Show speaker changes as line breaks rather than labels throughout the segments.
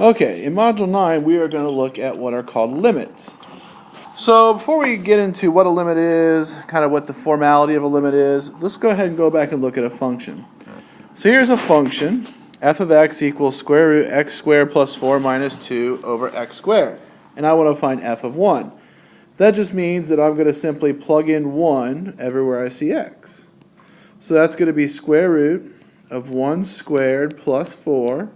Okay, in Module 9, we are going to look at what are called limits. So before we get into what a limit is, kind of what the formality of a limit is, let's go ahead and go back and look at a function. So here's a function, f of x equals square root x squared plus 4 minus 2 over x squared. And I want to find f of 1. That just means that I'm going to simply plug in 1 everywhere I see x. So that's going to be square root of 1 squared plus 4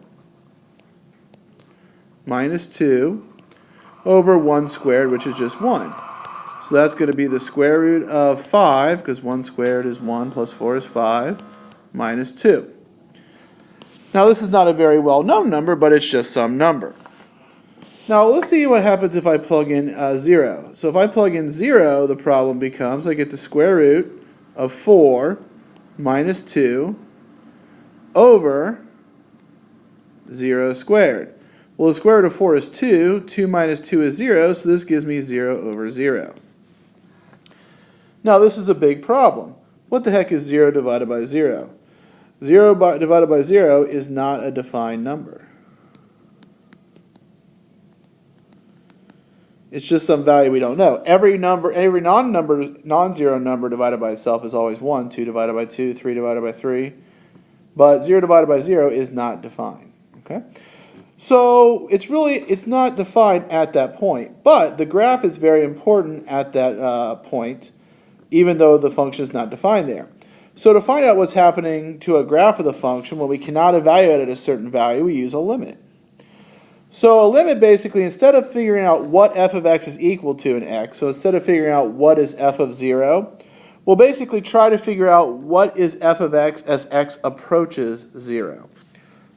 minus 2 over 1 squared, which is just 1. So that's going to be the square root of 5, because 1 squared is 1 plus 4 is 5, minus 2. Now this is not a very well-known number, but it's just some number. Now let's see what happens if I plug in 0. So if I plug in 0, the problem becomes I get the square root of 4 minus 2 over 0 squared. Well, the square root of 4 is 2. 2 minus 2 is 0, so this gives me 0 over 0. Now, this is a big problem. What the heck is 0 divided by 0? 0 divided by 0 is not a defined number. It's just some value we don't know. Every non-zero number divided by itself is always 1. 2 divided by 2, 3 divided by 3. But 0 divided by 0 is not defined. Okay? So it's not defined at that point, but the graph is very important at that point, even though the function is not defined there. So to find out what's happening to a graph of the function when we cannot evaluate at a certain value, we use a limit. So a limit basically, instead of figuring out what f of x is equal to in x, so instead of figuring out what is f of 0, we'll basically try to figure out what is f of x as x approaches 0.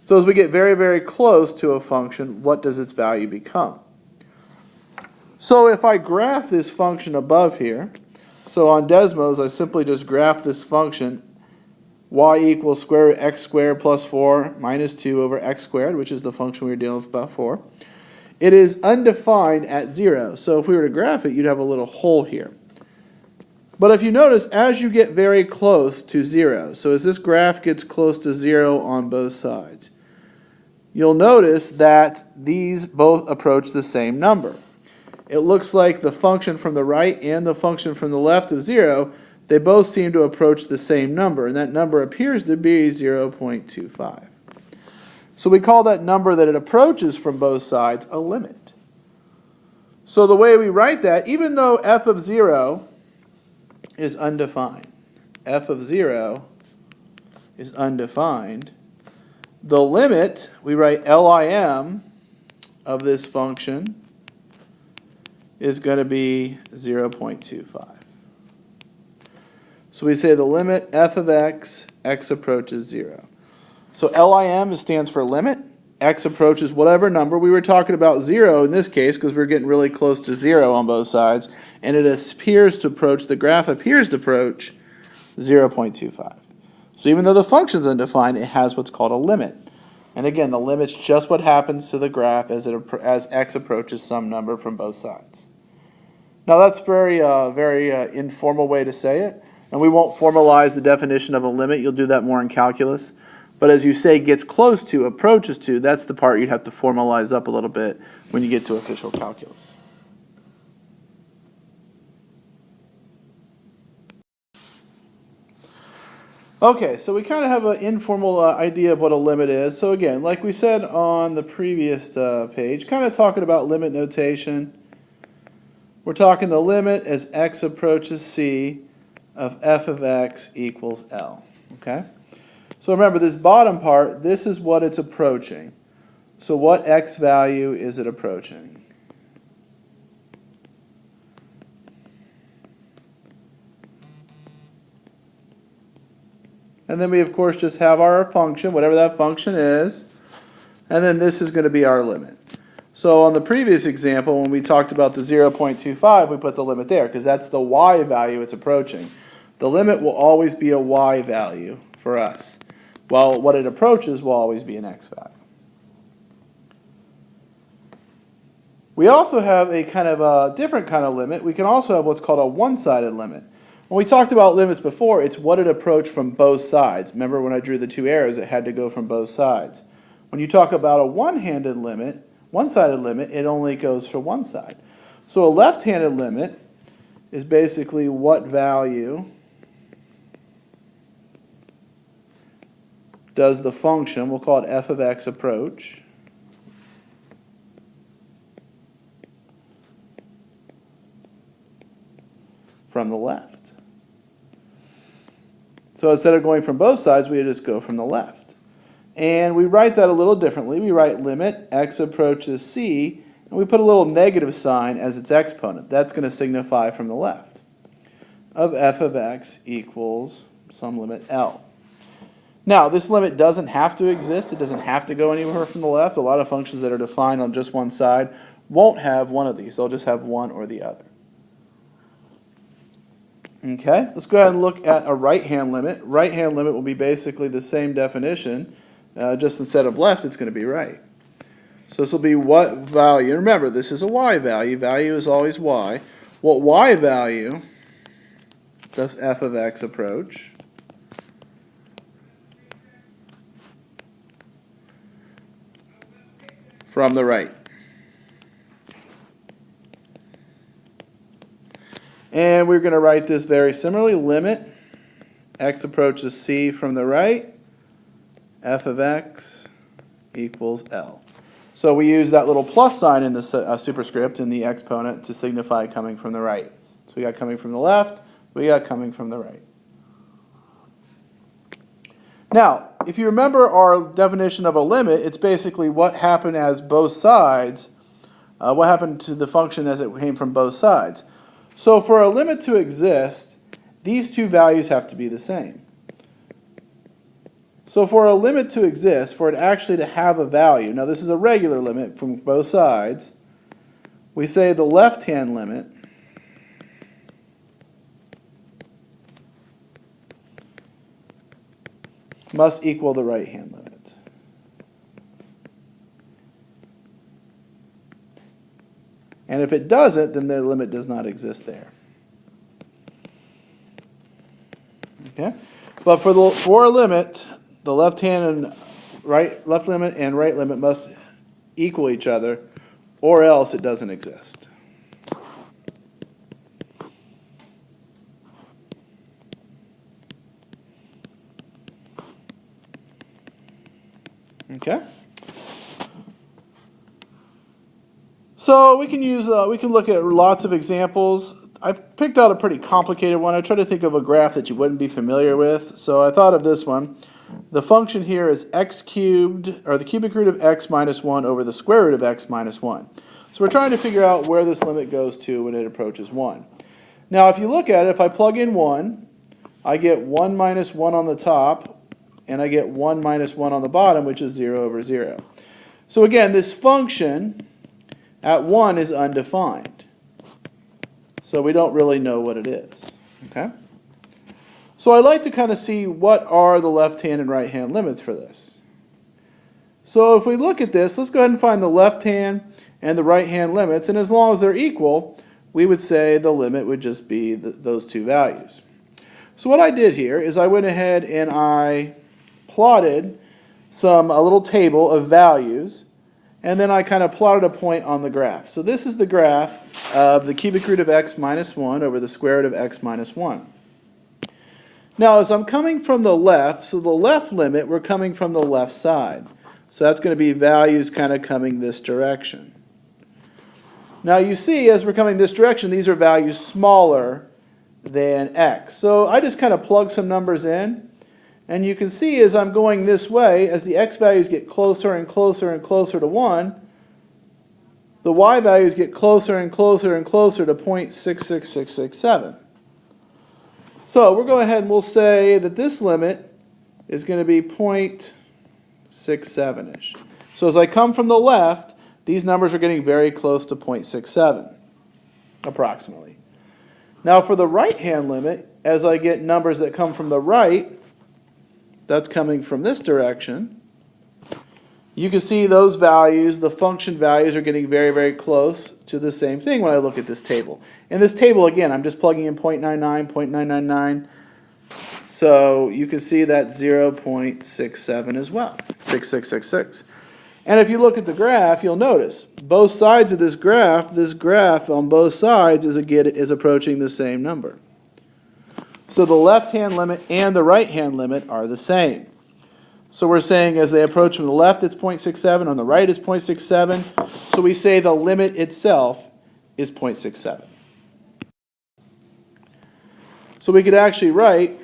So as we get very, very close to a function, what does its value become? So if I graph this function above here, so on Desmos, I simply just graph this function, y equals square root x squared plus 4 minus 2 over x squared, which is the function we were dealing with before. It is undefined at 0. So if we were to graph it, you'd have a little hole here. But if you notice, as you get very close to 0, so as this graph gets close to 0 on both sides, you'll notice that these both approach the same number. It looks like the function from the right and the function from the left of 0, they both seem to approach the same number, and that number appears to be 0.25. So we call that number that it approaches from both sides a limit. So the way we write that, even though f of 0 is undefined, f of 0 is undefined, the limit, we write LIM of this function is going to be 0.25. So we say the limit f of x, x approaches 0. So LIM stands for limit, x approaches whatever number. We were talking about 0 in this case because we're getting really close to 0 on both sides, and it appears to approach, the graph appears to approach 0.25. So even though the function is undefined, it has what's called a limit. And again, the limit's just what happens to the graph as x approaches some number from both sides. Now that's very informal way to say it, and we won't formalize the definition of a limit. You'll do that more in calculus. But as you say, gets close to, approaches to, that's the part you'd have to formalize up a little bit when you get to official calculus. Okay, so we kind of have an informal idea of what a limit is. So again, like we said on the previous page, kind of talking about limit notation. We're talking the limit as x approaches c of f of x equals L. Okay? So remember, this bottom part, this is what it's approaching. So what x value is it approaching? And then we, of course, just have our function, whatever that function is. And then this is going to be our limit. So on the previous example, when we talked about the 0.25, we put the limit there because that's the y value it's approaching. The limit will always be a y value for us, while what it approaches will always be an x value. We also have a kind of a different kind of limit. We can also have what's called a one-sided limit. When we talked about limits before, it's what it approached from both sides. Remember when I drew the two arrows, it had to go from both sides. When you talk about a one-handed limit, one-sided limit, it only goes for one side. So a left-handed limit is basically what value does the function, we'll call it f of x, approach from the left. So instead of going from both sides, we just go from the left. And we write that a little differently. We write limit x approaches c, and we put a little negative sign as its exponent. That's going to signify from the left. Of f of x equals some limit L. Now, this limit doesn't have to exist. It doesn't have to go anywhere from the left. A lot of functions that are defined on just one side won't have one of these. They'll just have one or the other. Okay, let's go ahead and look at a right-hand limit. Right-hand limit will be basically the same definition. Just instead of left, it's going to be right. So this will be what value. And remember, this is a y value. Value is always y. What y value does f of x approach from the right? And we're going to write this very similarly. Limit x approaches c from the right. F of x equals L. So we use that little plus sign in the superscript in the exponent to signify coming from the right. So we got coming from the left, we got coming from the right. Now, if you remember our definition of a limit, it's basically what happened as both sides, what happened to the function as it came from both sides. So for a limit to exist, these two values have to be the same. So for a limit to exist, for it actually to have a value, now this is a regular limit from both sides, we say the left-hand limit must equal the right-hand limit. And if it doesn't, then the limit does not exist there. Okay? But for a limit, the left limit and right limit must equal each other, or else it doesn't exist. Okay. So we can look at lots of examples. I picked out a pretty complicated one. I tried to think of a graph that you wouldn't be familiar with. So I thought of this one. The function here is x cubed, or the cubic root of x minus 1 over the square root of x minus 1. So we're trying to figure out where this limit goes to when it approaches 1. Now if you look at it, if I plug in 1, I get 1 minus 1 on the top, and I get 1 minus 1 on the bottom, which is 0 over 0. So again, this function at 1 is undefined. So we don't really know what it is. Okay? So I'd like to kind of see what are the left-hand and right-hand limits for this. So if we look at this, let's go ahead and find the left-hand and the right-hand limits. And as long as they're equal, we would say the limit would just be those two values. So what I did here is I went ahead and I plotted a little table of values, and then I kind of plotted a point on the graph. So this is the graph of the cubic root of x minus 1 over the square root of x minus 1. Now as I'm coming from the left, so the left limit, we're coming from the left side. So that's going to be values kind of coming this direction. Now you see as we're coming this direction, these are values smaller than x. So I just kind of plug some numbers in. And you can see as I'm going this way, as the x values get closer and closer and closer to 1, the y values get closer and closer and closer to 0.66667. So we'll go ahead and we'll say that this limit is going to be 0.67-ish. So as I come from the left, these numbers are getting very close to 0.67, approximately. Now for the right-hand limit, as I get numbers that come from the right, that's coming from this direction, you can see those values, the function values, are getting very, very close to the same thing when I look at this table. In this table, again, I'm just plugging in 0.99, 0.999, So you can see that 0.67 as well, 6666. And if you look at the graph, you'll notice both sides of this graph on both sides is approaching the same number. So the left-hand limit and the right-hand limit are the same. So we're saying as they approach from the left, it's 0.67, on the right, it's 0.67. So we say the limit itself is 0.67. So we could actually write,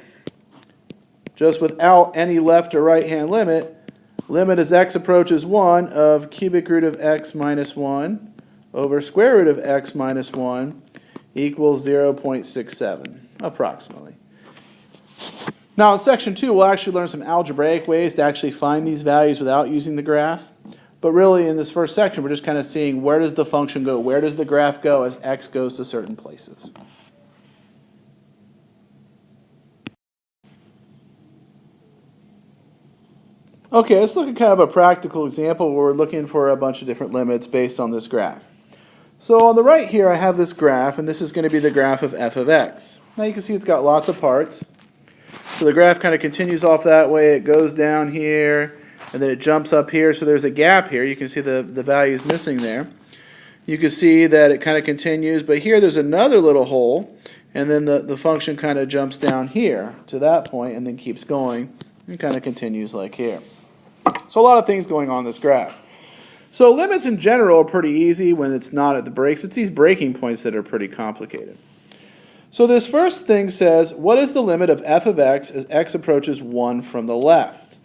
just without any left or right-hand limit as x approaches 1 of cubic root of x minus 1 over square root of x minus 1 equals 0.67, approximately. Now in section 2, we'll actually learn some algebraic ways to actually find these values without using the graph. But really in this first section, we're just kind of seeing where does the function go, where does the graph go as x goes to certain places. Okay, let's look at kind of a practical example where we're looking for a bunch of different limits based on this graph. So on the right here, I have this graph, and this is going to be the graph of f of x. Now you can see it's got lots of parts. So the graph kind of continues off that way. It goes down here, and then it jumps up here. So there's a gap here. You can see the value is missing there. You can see that it kind of continues, but here there's another little hole, and then the function kind of jumps down here to that point and then keeps going and kind of continues like here. So a lot of things going on in this graph. So limits in general are pretty easy when it's not at the breaks. It's these breaking points that are pretty complicated. So this first thing says, what is the limit of f of x as x approaches 1 from the left?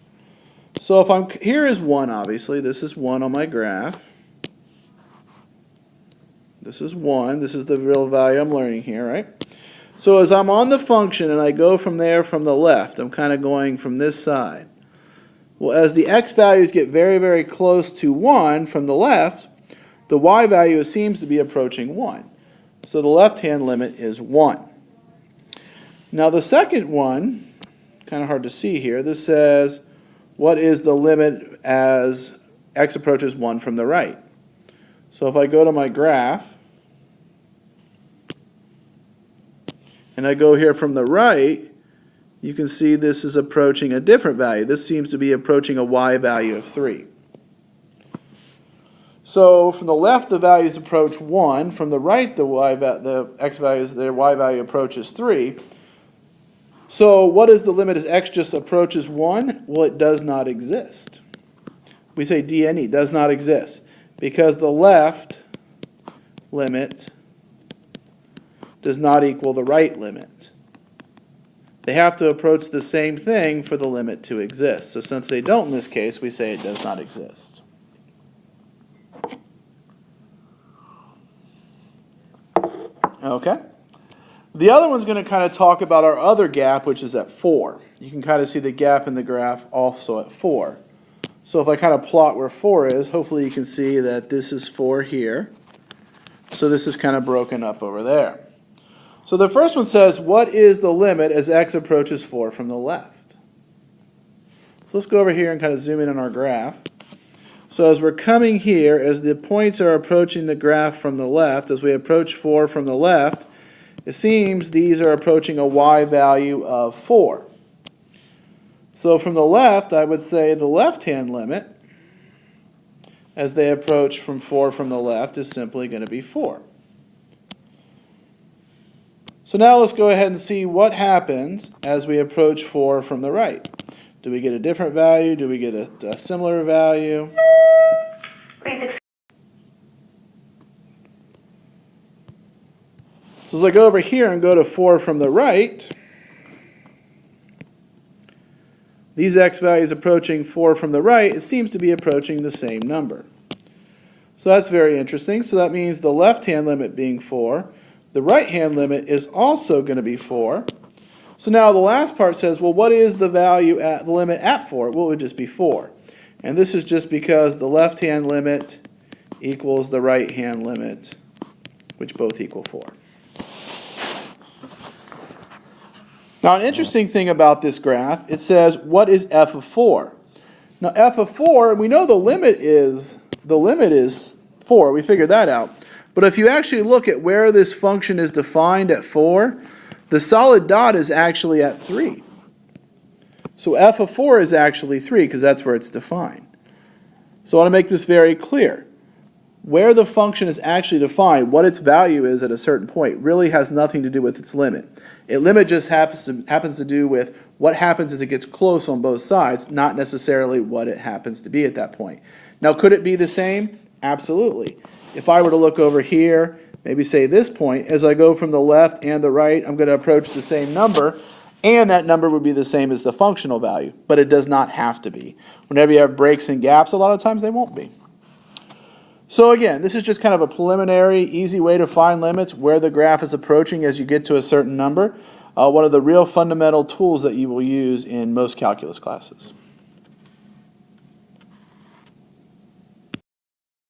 So if here is 1, obviously. This is 1 on my graph. This is 1. This is the real value I'm learning here, right? So as I'm on the function and I go from there from the left, I'm kind of going from this side. Well, as the x values get very, very close to 1 from the left, the y value seems to be approaching 1. So the left-hand limit is 1. Now the second one, kind of hard to see here, this says, what is the limit as x approaches 1 from the right? So if I go to my graph, and I go here from the right, you can see this is approaching a different value. This seems to be approaching a y value of 3. So from the left, the values approach 1. From the right, the x values, their y value approaches 3. So what is the limit as x just approaches 1? Well, it does not exist. We say DNE does not exist because the left limit does not equal the right limit. They have to approach the same thing for the limit to exist. So since they don't in this case, we say it does not exist. Okay. The other one's going to kind of talk about our other gap, which is at 4. You can kind of see the gap in the graph also at 4. So if I kind of plot where 4 is, hopefully you can see that this is 4 here. So this is kind of broken up over there. So the first one says, what is the limit as x approaches 4 from the left? So let's go over here and kind of zoom in on our graph. So as we're coming here, as the points are approaching the graph from the left, as we approach 4 from the left, it seems these are approaching a y value of 4. So from the left, I would say the left-hand limit, as they approach from 4 from the left, is simply going to be 4. So now let's go ahead and see what happens as we approach 4 from the right. Do we get a different value? Do we get a similar value? So as I go over here and go to 4 from the right, these x values approaching 4 from the right, it seems to be approaching the same number. So that's very interesting. So that means the left-hand limit being 4, the right-hand limit is also going to be 4. So now the last part says, well, what is the value at the limit at 4? Well, it would just be 4. And this is just because the left-hand limit equals the right-hand limit, which both equal 4. Now, an interesting thing about this graph, it says, what is f of 4? Now, f of 4, we know the limit is 4. We figured that out. But if you actually look at where this function is defined at 4, the solid dot is actually at 3. So f of 4 is actually 3 because that's where it's defined. So I want to make this very clear. Where the function is actually defined, what its value is at a certain point, really has nothing to do with its limit. Its limit just happens to do with what happens as it gets close on both sides, not necessarily what it happens to be at that point. Now, could it be the same? Absolutely. If I were to look over here, maybe say this point, as I go from the left and the right, I'm going to approach the same number, and that number would be the same as the functional value, but it does not have to be. Whenever you have breaks and gaps, a lot of times they won't be. So again, this is just kind of a preliminary, easy way to find limits, where the graph is approaching as you get to a certain number. One of the real fundamental tools that you will use in most calculus classes.